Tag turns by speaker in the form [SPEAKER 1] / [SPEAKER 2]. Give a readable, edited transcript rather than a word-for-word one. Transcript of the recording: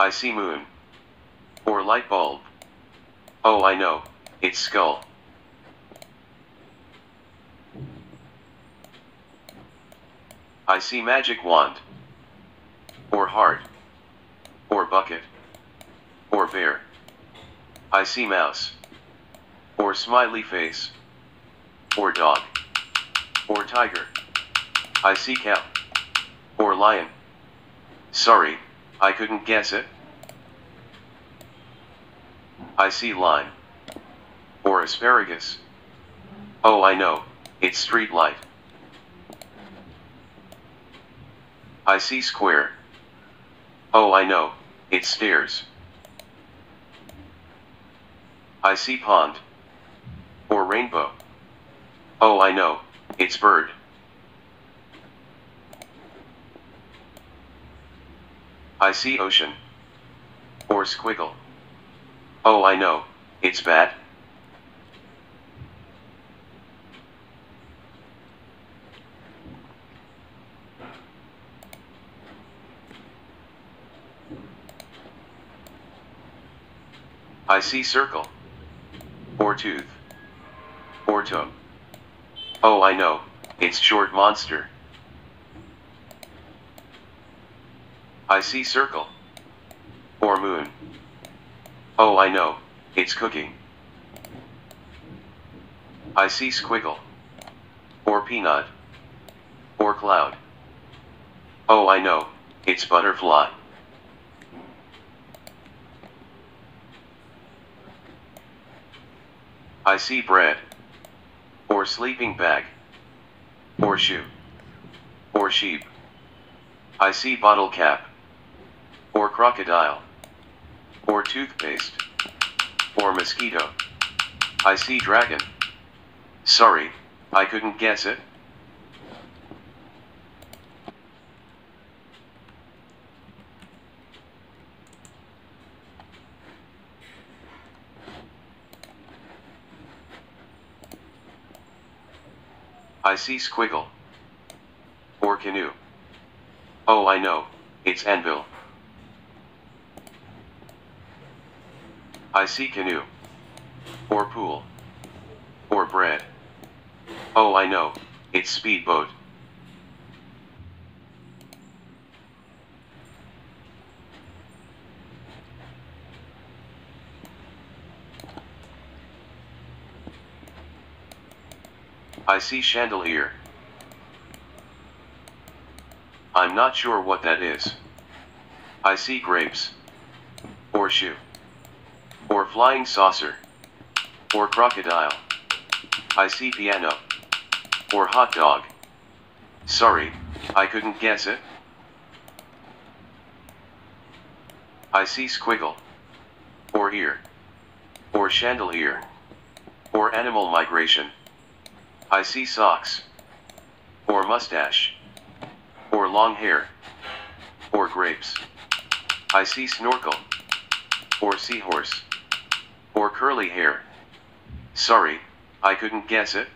[SPEAKER 1] I see moon. Or light bulb. Oh, I know, it's skull. I see magic wand. Or heart. Or bucket. Or bear. I see mouse. Or smiley face. Or dog. Or tiger. I see cow. Or lion. Sorry, I couldn't guess it. I see lime. Or asparagus. Oh, I know, it's street light. I see square. Oh, I know, it's stairs. I see pond. Or rainbow. Oh, I know, it's bird. I see ocean. Or squiggle. Oh, I know, it's bat. I see circle. Or tooth. Or toe. Oh, I know, it's short monster. I see circle. Or moon. Oh, I know, it's cooking. I see squiggle. Or peanut. Or cloud. Oh, I know, it's butterfly. I see bread. Or sleeping bag. Or shoe. Or sheep. I see bottle cap. Or crocodile. Or toothpaste. Or mosquito. I see dragon. Sorry, I couldn't guess it. I see squiggle. Or canoe. Oh, I know, it's anvil. I see canoe. Or pool. Or bread. Oh, I know, it's speedboat. I see chandelier. I'm not sure what that is. I see grapes. Or shoe. Or flying saucer. Or crocodile. I see piano. Or hot dog. Sorry, I couldn't guess it. I see squiggle. Or ear. Or chandelier. Or animal migration. I see socks. Or mustache. Or long hair. Or grapes. I see snorkel. Or seahorse. Or curly hair. Sorry, I couldn't guess it.